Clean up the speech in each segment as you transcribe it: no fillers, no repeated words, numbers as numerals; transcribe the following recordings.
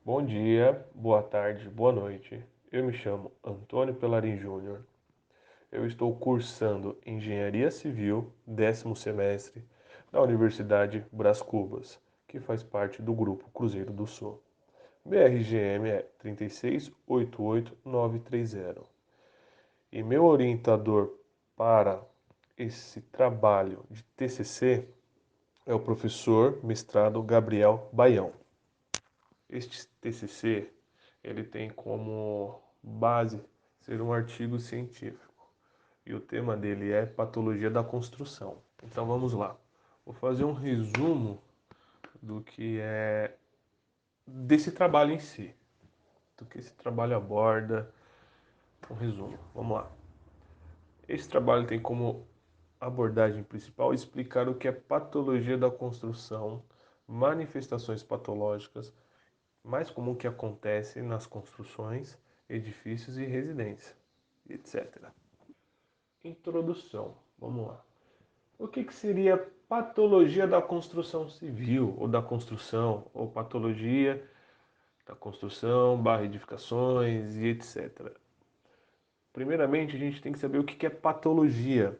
Bom dia, boa tarde, boa noite. Eu me chamo Antônio Pelarin Júnior. Eu estou cursando Engenharia Civil, 10º semestre, na Universidade Brás Cubas, que faz parte do Grupo Cruzeiro do Sul. BRGM é 3688930. E meu orientador para esse trabalho de TCC é o professor mestrado Gabriel Baião. Este TCC, ele tem como base ser um artigo científico e o tema dele é patologia da construção. Então vamos lá. Vou fazer um resumo do que é desse trabalho em si, do que esse trabalho aborda, um resumo. Vamos lá. Esse trabalho tem como abordagem principal explicar o que é patologia da construção, manifestações patológicas, mais comum que acontece nas construções, edifícios e residências, etc. Introdução. Vamos lá. O que seria patologia da construção civil, ou da construção, ou patologia da construção, barra edificações e etc. Primeiramente, a gente tem que saber o que é patologia.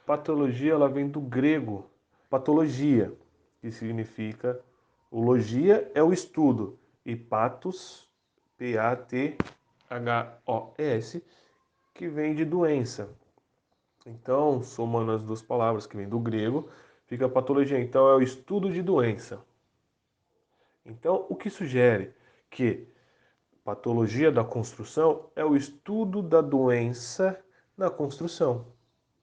Patologia, ela vem do grego patologia, que significa o logia é o estudo e patos, P-A-T-H-O-S, que vem de doença. Então, somando as duas palavras que vem do grego, fica patologia. Então, é o estudo de doença. Então, o que sugere que patologia da construção é o estudo da doença na construção.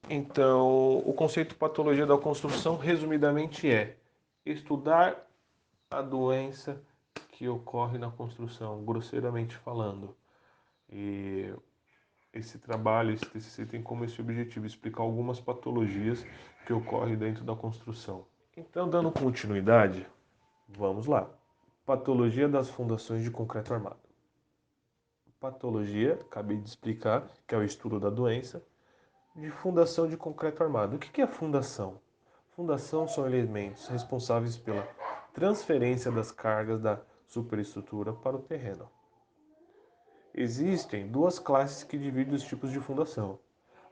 Então, o conceito patologia da construção, resumidamente, é estudar a doença que ocorre na construção, grosseiramente falando. E esse trabalho, esse TCC tem como esse objetivo explicar algumas patologias que ocorrem dentro da construção. Então, dando continuidade, vamos lá. Patologia das fundações de concreto armado. Patologia, acabei de explicar, que é o estudo da doença, de fundação de concreto armado. O que é fundação? Fundação são elementos responsáveis pela transferência das cargas da superestrutura para o terreno. Existem duas classes que dividem os tipos de fundação: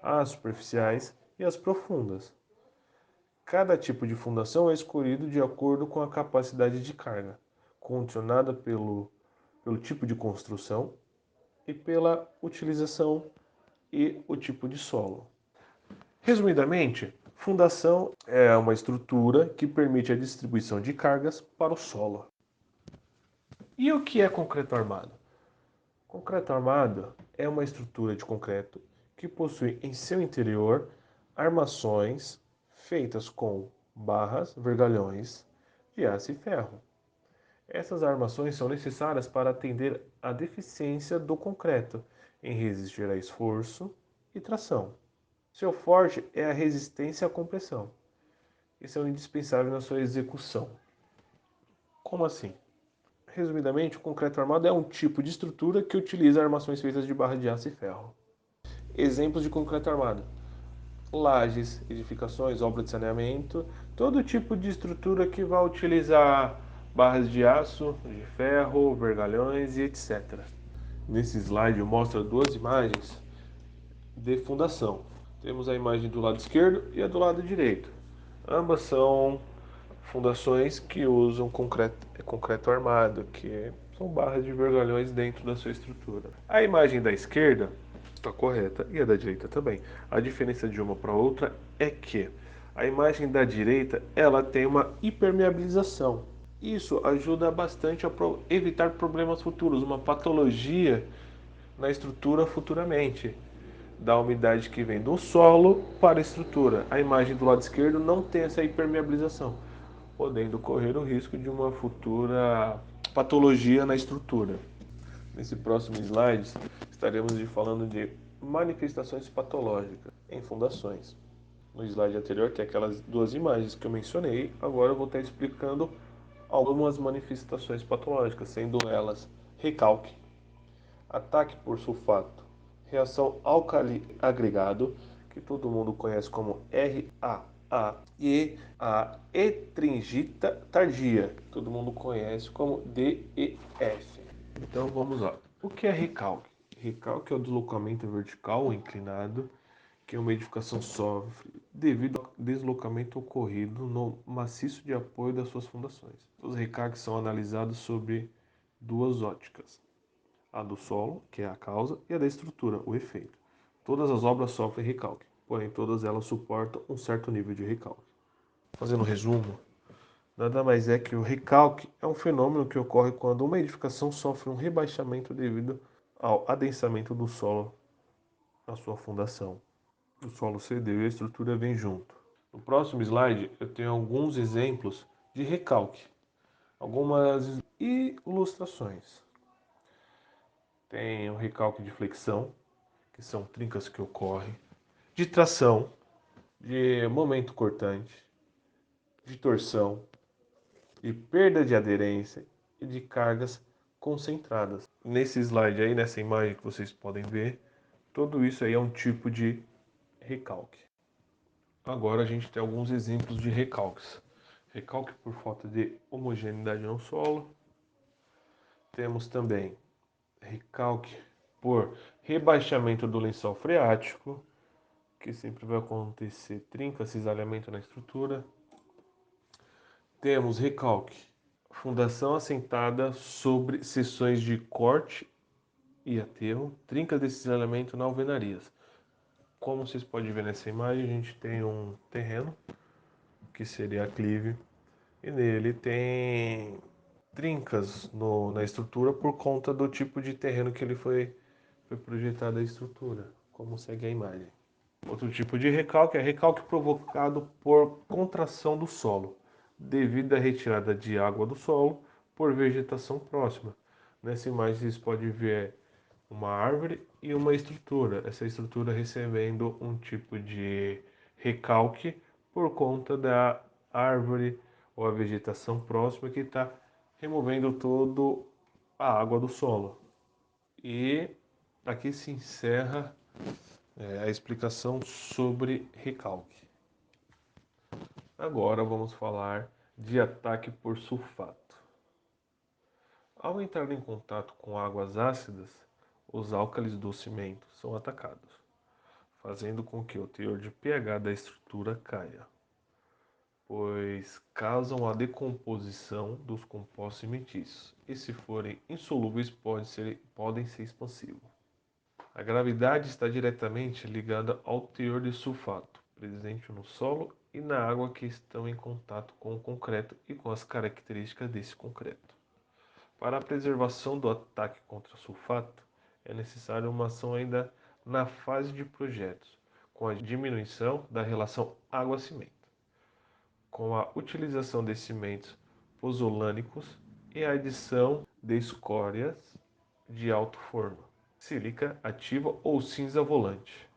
as superficiais e as profundas. Cada tipo de fundação é escolhido de acordo com a capacidade de carga, condicionada pelo tipo de construção e pela utilização e o tipo de solo. Resumidamente, fundação é uma estrutura que permite a distribuição de cargas para o solo. E o que é concreto armado? Concreto armado é uma estrutura de concreto que possui em seu interior armações feitas com barras, vergalhões de aço e ferro. Essas armações são necessárias para atender à deficiência do concreto em resistir a esforço e tração. Seu forte é a resistência à compressão. Isso é indispensável na sua execução. Como assim? Resumidamente, o concreto armado é um tipo de estrutura que utiliza armações feitas de barra de aço e ferro. Exemplos de concreto armado: lajes, edificações, obras de saneamento, todo tipo de estrutura que vai utilizar barras de aço, de ferro, vergalhões e etc. Nesse slide eu mostro duas imagens de fundação. Temos a imagem do lado esquerdo e a do lado direito. Ambas são fundações que usam concreto armado, que são barras de vergalhões dentro da sua estrutura. A imagem da esquerda está correta e a da direita também. A diferença de uma para outra é que a imagem da direita ela tem uma impermeabilização. Isso ajuda bastante a evitar problemas futuros, uma patologia na estrutura futuramente, da umidade que vem do solo para a estrutura. A imagem do lado esquerdo não tem essa impermeabilização, podendo correr o risco de uma futura patologia na estrutura. Nesse próximo slide, estaremos falando de manifestações patológicas em fundações. No slide anterior tem aquelas duas imagens que eu mencionei, agora eu vou estar explicando algumas manifestações patológicas, sendo elas recalque, ataque por sulfato, reação álcali agregado, que todo mundo conhece como RA, a etringita tardia, que todo mundo conhece como DEF. Então vamos lá. O que é recalque? Recalque é o deslocamento vertical ou inclinado que uma edificação sofre devido ao deslocamento ocorrido no maciço de apoio das suas fundações. Os recalques são analisados sobre duas óticas: a do solo, que é a causa, e a da estrutura, o efeito. Todas as obras sofrem recalque, porém todas elas suportam um certo nível de recalque. Fazendo um resumo, nada mais é que o recalque é um fenômeno que ocorre quando uma edificação sofre um rebaixamento devido ao adensamento do solo na sua fundação. O solo cedeu e a estrutura vem junto. No próximo slide eu tenho alguns exemplos de recalque, algumas ilustrações. Tem o recalque de flexão, que são trincas que ocorrem, de tração, de momento cortante, de torção, de perda de aderência e de cargas concentradas. Nesse slide aí, nessa imagem que vocês podem ver, tudo isso aí é um tipo de recalque. Agora a gente tem alguns exemplos de recalques. Recalque por falta de homogeneidade no solo. Temos também recalque por rebaixamento do lençol freático, que sempre vai acontecer trinca, cisalhamento na estrutura. Temos recalque, fundação assentada sobre seções de corte e aterro, trincas de cisalhamento na alvenarias. Como vocês podem ver nessa imagem, a gente tem um terreno, que seria a clive, e nele tem trincas na estrutura por conta do tipo de terreno que ele foi projetada a estrutura, como segue a imagem. Outro tipo de recalque é recalque provocado por contração do solo, devido à retirada de água do solo por vegetação próxima. Nessa imagem vocês podem ver uma árvore e uma estrutura. Essa estrutura recebendo um tipo de recalque por conta da árvore ou a vegetação próxima que está removendo toda a água do solo. E aqui se encerra a explicação sobre recalque. Agora vamos falar de ataque por sulfato. Ao entrar em contato com águas ácidas, os álcalis do cimento são atacados, fazendo com que o teor de pH da estrutura caia, pois causam a decomposição dos compostos cimentícios e, se forem insolúveis, podem ser expansivos. A gravidade está diretamente ligada ao teor de sulfato presente no solo e na água que estão em contato com o concreto e com as características desse concreto. Para a preservação do ataque contra sulfato, é necessária uma ação ainda na fase de projetos, com a diminuição da relação água-cimento, com a utilização de cimentos pozolânicos e a adição de escórias de alto forno, sílica ativa ou cinza volante,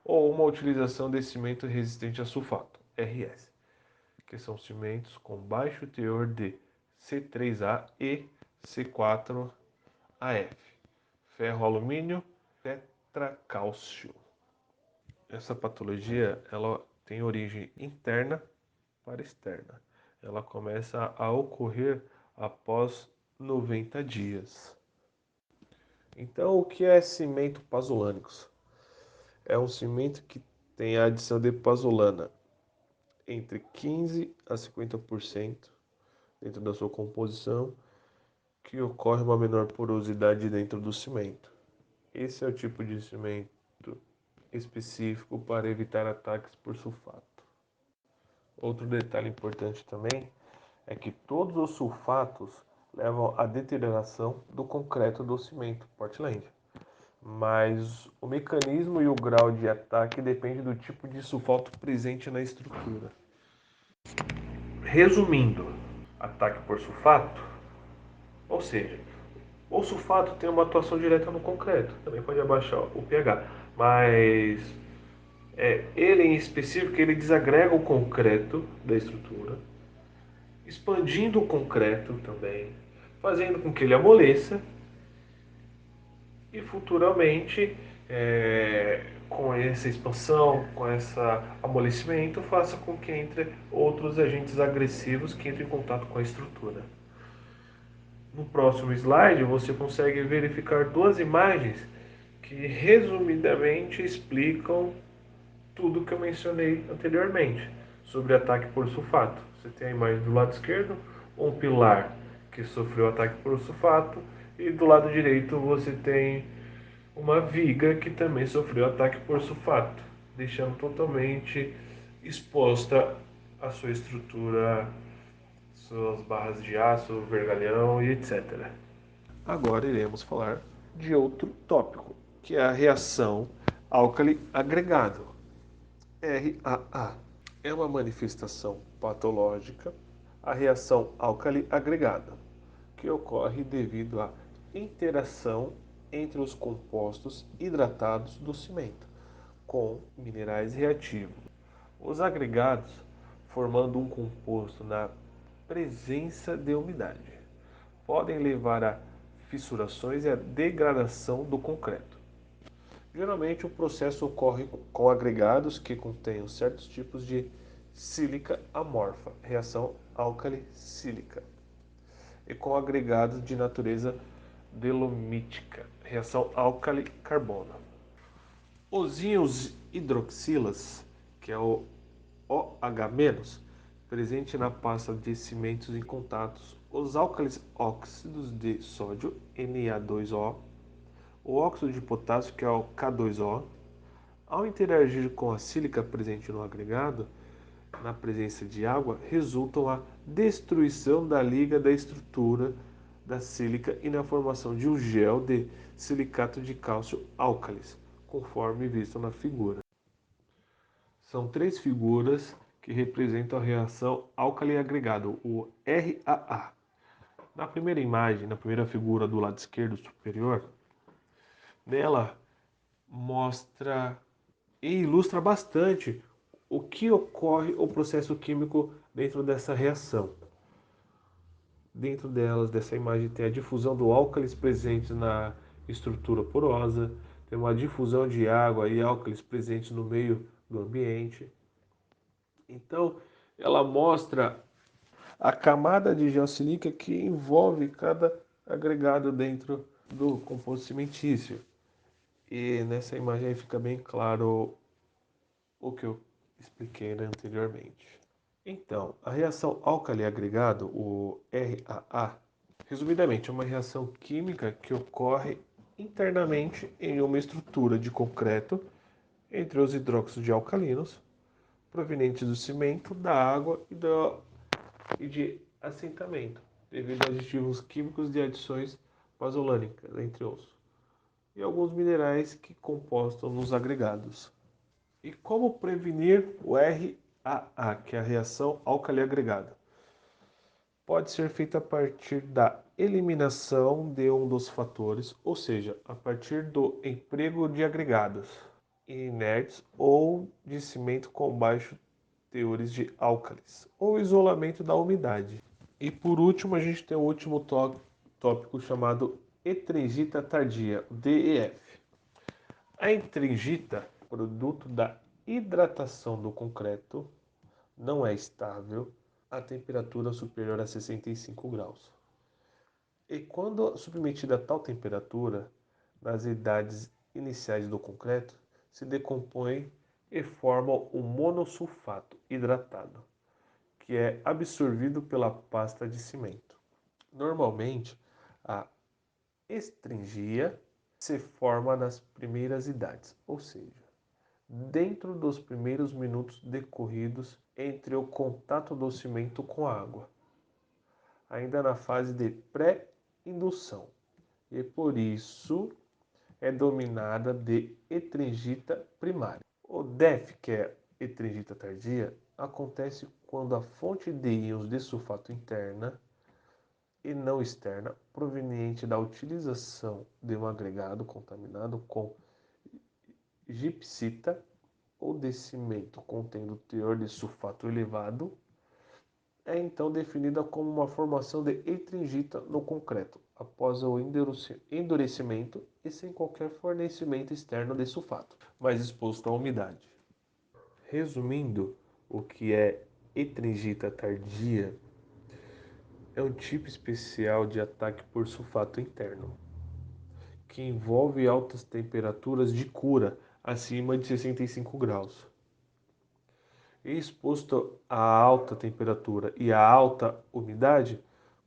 ou uma utilização de cimento resistente a sulfato, RS, que são cimentos com baixo teor de C3A e C4AF, ferro, alumínio, tetracálcio. Essa patologia ela tem origem interna para externa. Ela começa a ocorrer após 90 dias. Então, o que é cimento pozolânicos? É um cimento que tem a adição de pozolana entre 15 a 50% dentro da sua composição, que ocorre uma menor porosidade dentro do cimento. Esse é o tipo de cimento específico para evitar ataques por sulfato. Outro detalhe importante também é que todos os sulfatos levam à deterioração do concreto do cimento Portland, mas o mecanismo e o grau de ataque depende do tipo de sulfato presente na estrutura. Resumindo, ataque por sulfato, ou seja, o sulfato tem uma atuação direta no concreto, também pode abaixar o pH, mas ele em específico ele desagrega o concreto da estrutura, expandindo o concreto também, fazendo com que ele amoleça e futuramente com essa expansão, com esse amolecimento, faça com que entre outros agentes agressivos que entrem em contato com a estrutura. No próximo slide, você consegue verificar duas imagens que resumidamente explicam tudo que eu mencionei anteriormente sobre ataque por sulfato. Você tem a imagem do lado esquerdo, um pilar que sofreu ataque por sulfato, e do lado direito você tem uma viga que também sofreu ataque por sulfato, deixando totalmente exposta a sua estrutura, suas barras de aço, vergalhão e etc. Agora iremos falar de outro tópico, que é a reação álcali agregado, RAA. É uma manifestação patológica, a reação álcali agregada, que ocorre devido à interação entre os compostos hidratados do cimento com minerais reativos. Os agregados formando um composto na presença de umidade podem levar a fissurações e a degradação do concreto. Geralmente o processo ocorre com agregados que contenham certos tipos de sílica amorfa, reação álcali-sílica, e com agregados de natureza dolomítica, reação álcali-carbono. Os íons hidroxilas, que é o OH-, presente na pasta de cimentos em contatos, os álcalis óxidos de sódio, Na2O, o óxido de potássio, que é o K2O, ao interagir com a sílica presente no agregado, na presença de água, resultam a destruição da liga da estrutura da sílica e na formação de um gel de silicato de cálcio álcalis, conforme visto na figura. São três figuras que representam a reação álcali agregado, o RAA. Na primeira imagem, na primeira figura do lado esquerdo superior, nela mostra e ilustra bastante o que ocorre o processo químico dentro dessa reação. Dentro delas, dessa imagem, tem a difusão do álcalis presente na estrutura porosa, tem uma difusão de água e álcalis presentes no meio do ambiente. Então, ela mostra a camada de geossílica que envolve cada agregado dentro do composto cimentício. E nessa imagem aí fica bem claro o que eu expliquei anteriormente. Então, a reação álcali agregado, o RAA, resumidamente, é uma reação química que ocorre internamente em uma estrutura de concreto entre os hidróxidos de alcalinos provenientes do cimento, da água e de assentamento, devido a aditivos químicos de adições bazolânicas, entre outros, e alguns minerais que compostam nos agregados. E como prevenir o RAA, que é a reação álcali agregada? Pode ser feita a partir da eliminação de um dos fatores, ou seja, a partir do emprego de agregados inertes ou de cimento com baixos teores de álcalis, ou isolamento da umidade. E por último, a gente tem o último tópico chamado etrengita tardia, DEF. A etrengita, produto da hidratação do concreto, não é estável a temperatura superior a 65 graus. E quando submetida a tal temperatura, nas idades iniciais do concreto, se decompõe e forma o monossulfato hidratado, que é absorvido pela pasta de cimento. Normalmente, a estringia se forma nas primeiras idades, ou seja, dentro dos primeiros minutos decorridos entre o contato do cimento com a água, ainda na fase de pré-indução, e por isso é dominada de etrengita primária. O DEF, que é etrengita tardia, acontece quando a fonte de íons de sulfato interna e não externa, proveniente da utilização de um agregado contaminado com gipsita ou de cimento contendo teor de sulfato elevado, é então definida como uma formação de ettringita no concreto, após o endurecimento e sem qualquer fornecimento externo de sulfato, mas exposto à umidade. Resumindo, o que é ettringita tardia é um tipo especial de ataque por sulfato interno, que envolve altas temperaturas de cura acima de 65 graus. E exposto a alta temperatura e a alta umidade,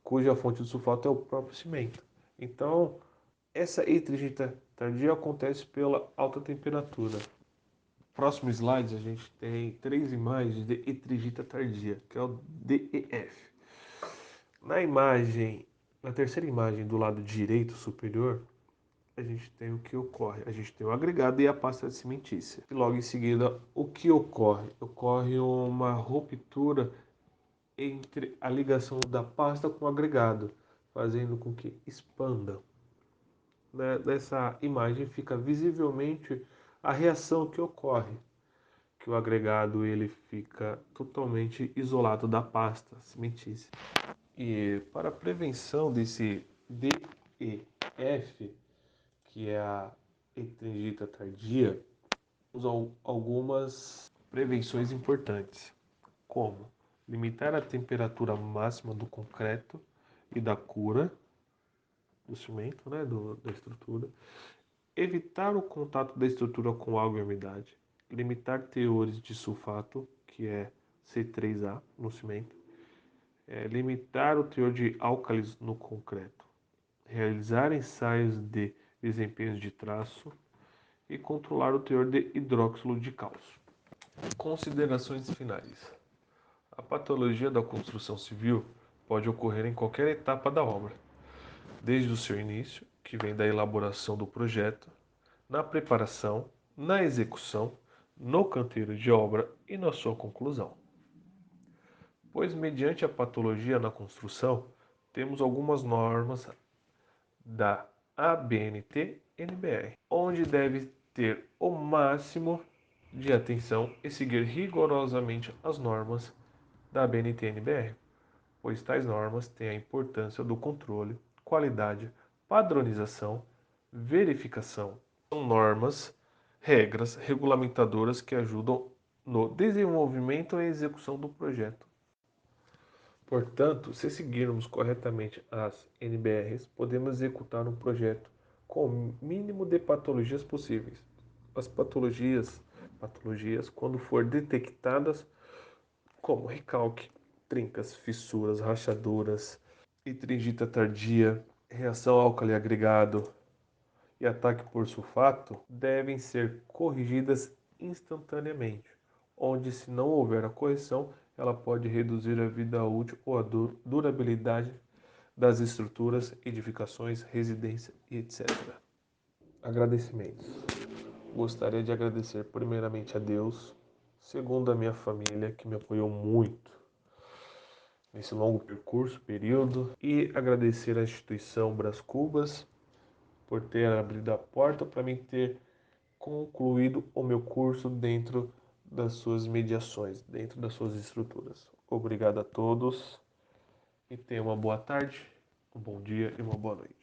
cuja fonte do sulfato é o próprio cimento. Então, essa ettringita tardia acontece pela alta temperatura. Próximo slide, a gente tem três imagens de ettringita tardia, que é o DEF. Na imagem, na terceira imagem do lado direito superior, a gente tem o que ocorre. A gente tem o agregado e a pasta cimentícia. E logo em seguida, o que ocorre? Ocorre uma ruptura entre a ligação da pasta com o agregado, fazendo com que expanda. Nessa imagem fica visivelmente a reação que ocorre, que o agregado ele fica totalmente isolado da pasta cimentícia. E para a prevenção desse DEF, que é a ettringita tardia, usam algumas prevenções importantes, como limitar a temperatura máxima do concreto e da cura do cimento, né, da estrutura, evitar o contato da estrutura com água e umidade, limitar teores de sulfato, que é C3A no cimento, limitar o teor de álcalis no concreto, realizar ensaios de desempenhos de traço e controlar o teor de hidróxido de cálcio. Considerações finais. A patologia da construção civil pode ocorrer em qualquer etapa da obra, desde o seu início, que vem da elaboração do projeto, na preparação, na execução, no canteiro de obra e na sua conclusão. Pois, mediante a patologia na construção, temos algumas normas da ABNT-NBR, onde deve ter o máximo de atenção e seguir rigorosamente as normas da ABNT-NBR, pois tais normas têm a importância do controle, qualidade, padronização, verificação. São normas, regras regulamentadoras que ajudam no desenvolvimento e execução do projeto. Portanto, se seguirmos corretamente as NBRs, podemos executar um projeto com o mínimo de patologias possíveis. As patologias, quando for detectadas, como recalque, trincas, fissuras, rachaduras, ettringita tardia, reação álcali agregado e ataque por sulfato, devem ser corrigidas instantaneamente, onde, se não houver a correção, ela pode reduzir a vida útil ou a durabilidade das estruturas, edificações, residência e etc. Agradecimentos. Gostaria de agradecer primeiramente a Deus, segundo a minha família, que me apoiou muito nesse longo período, e agradecer à instituição Brás Cubas por ter abrido a porta para mim ter concluído o meu curso dentro das suas mediações, dentro das suas estruturas. Obrigado a todos e tenham uma boa tarde, um bom dia e uma boa noite.